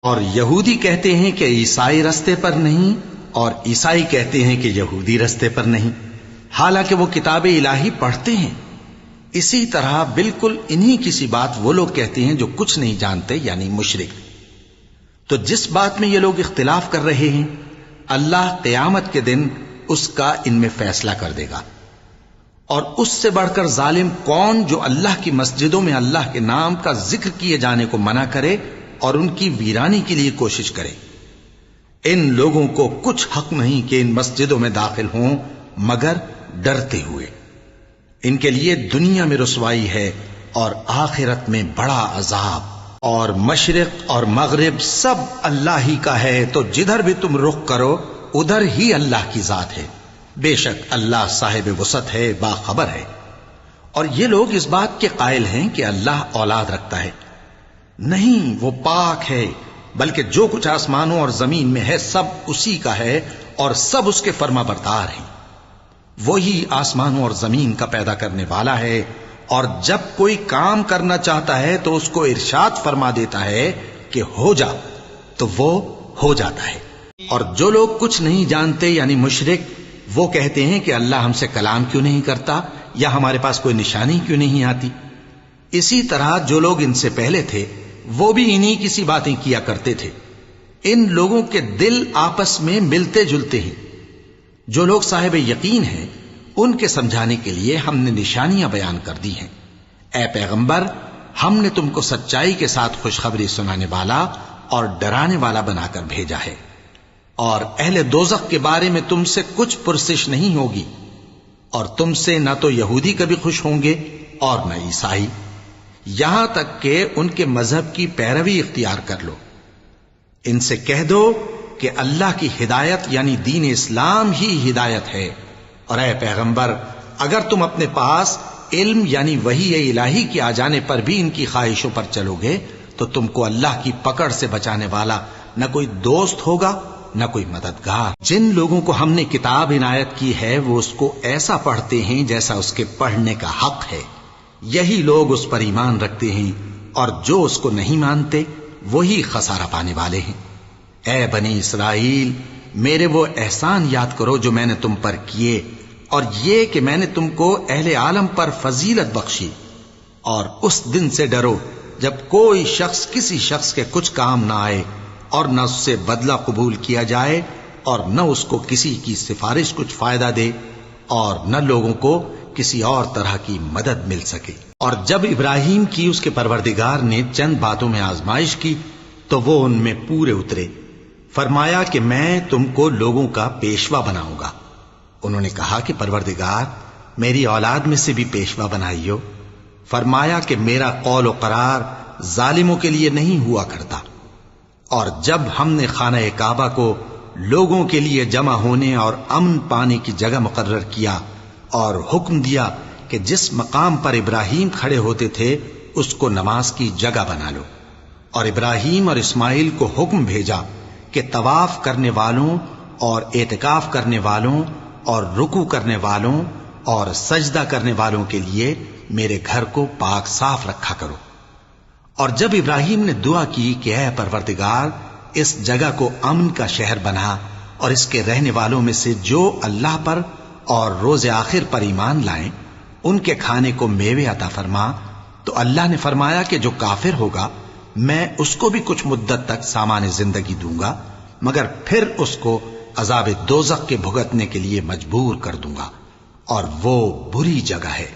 اور یہودی کہتے ہیں کہ عیسائی رستے پر نہیں، اور عیسائی کہتے ہیں کہ یہودی رستے پر نہیں، حالانکہ وہ کتاب الہی پڑھتے ہیں۔ اسی طرح بالکل انہی کسی بات وہ لوگ کہتے ہیں جو کچھ نہیں جانتے، یعنی مشرک۔ تو جس بات میں یہ لوگ اختلاف کر رہے ہیں، اللہ قیامت کے دن اس کا ان میں فیصلہ کر دے گا۔ اور اس سے بڑھ کر ظالم کون جو اللہ کی مسجدوں میں اللہ کے نام کا ذکر کیے جانے کو منع کرے اور ان کی ویرانی کے لیے کوشش کرے۔ ان لوگوں کو کچھ حق نہیں کہ ان مسجدوں میں داخل ہوں مگر ڈرتے ہوئے۔ ان کے لیے دنیا میں رسوائی ہے اور آخرت میں بڑا عذاب۔ اور مشرق اور مغرب سب اللہ ہی کا ہے، تو جدھر بھی تم رخ کرو ادھر ہی اللہ کی ذات ہے۔ بے شک اللہ صاحب وسعت ہے، باخبر ہے۔ اور یہ لوگ اس بات کے قائل ہیں کہ اللہ اولاد رکھتا ہے۔ نہیں، وہ پاک ہے، بلکہ جو کچھ آسمانوں اور زمین میں ہے سب اسی کا ہے اور سب اس کے فرما بردار ہیں۔ وہی آسمانوں اور زمین کا پیدا کرنے والا ہے، اور جب کوئی کام کرنا چاہتا ہے تو اس کو ارشاد فرما دیتا ہے کہ ہو جا، تو وہ ہو جاتا ہے۔ اور جو لوگ کچھ نہیں جانتے یعنی مشرک، وہ کہتے ہیں کہ اللہ ہم سے کلام کیوں نہیں کرتا، یا ہمارے پاس کوئی نشانی کیوں نہیں آتی۔ اسی طرح جو لوگ ان سے پہلے تھے وہ بھی انہی کسی باتیں کیا کرتے تھے۔ ان لوگوں کے دل آپس میں ملتے جلتے ہیں۔ جو لوگ صاحب یقین ہیں ان کے سمجھانے کے لیے ہم نے نشانیاں بیان کر دی ہیں۔ اے پیغمبر، ہم نے تم کو سچائی کے ساتھ خوشخبری سنانے والا اور ڈرانے والا بنا کر بھیجا ہے۔ اور اہل دوزخ کے بارے میں تم سے کچھ پرسش نہیں ہوگی، اور تم سے نہ تو یہودی کبھی خوش ہوں گے اور نہ عیسائی، یہاں تک کہ ان کے مذہب کی پیروی اختیار کر لو۔ ان سے کہہ دو کہ اللہ کی ہدایت یعنی دین اسلام ہی ہدایت ہے، اور اے پیغمبر اگر تم اپنے پاس علم یعنی وحی الہی کے آ جانے پر بھی ان کی خواہشوں پر چلو گے تو تم کو اللہ کی پکڑ سے بچانے والا نہ کوئی دوست ہوگا نہ کوئی مددگار۔ جن لوگوں کو ہم نے کتاب عنایت کی ہے وہ اس کو ایسا پڑھتے ہیں جیسا اس کے پڑھنے کا حق ہے، یہی لوگ اس پر ایمان رکھتے ہیں، اور جو اس کو نہیں مانتے وہی خسارہ پانے والے ہیں۔ اے بنی اسرائیل، میرے وہ احسان یاد کرو جو میں نے تم پر کیے، اور یہ کہ میں نے تم کو اہل عالم پر فضیلت بخشی۔ اور اس دن سے ڈرو جب کوئی شخص کسی شخص کے کچھ کام نہ آئے، اور نہ اس سے بدلہ قبول کیا جائے، اور نہ اس کو کسی کی سفارش کچھ فائدہ دے، اور نہ لوگوں کو کسی اور طرح کی مدد مل سکے۔ اور جب ابراہیم کی اس کے پروردگار نے چند باتوں میں آزمائش کی تو وہ ان میں پورے اترے۔ فرمایا کہ میں تم کو لوگوں کا پیشوا بناؤں گا۔ انہوں نے کہا کہ پروردگار، میری اولاد میں سے بھی پیشوا بنائیو۔ فرمایا کہ میرا قول و قرار ظالموں کے لیے نہیں ہوا کرتا۔ اور جب ہم نے خانہ کعبہ کو لوگوں کے لیے جمع ہونے اور امن پانے کی جگہ مقرر کیا اور حکم دیا کہ جس مقام پر ابراہیم کھڑے ہوتے تھے اس کو نماز کی جگہ بنا لو، اور ابراہیم اور اسماعیل کو حکم بھیجا کہ طواف کرنے والوں اور اعتکاف کرنے والوں اور رکوع کرنے والوں اور سجدہ کرنے والوں کے لیے میرے گھر کو پاک صاف رکھا کرو۔ اور جب ابراہیم نے دعا کی کہ اے پروردگار، اس جگہ کو امن کا شہر بنا، اور اس کے رہنے والوں میں سے جو اللہ پر اور روز آخر پر ایمان لائیں ان کے کھانے کو میوے عطا فرما، تو اللہ نے فرمایا کہ جو کافر ہوگا میں اس کو بھی کچھ مدت تک سامان زندگی دوں گا، مگر پھر اس کو عذاب دوزخ کے بھگتنے کے لیے مجبور کر دوں گا، اور وہ بری جگہ ہے۔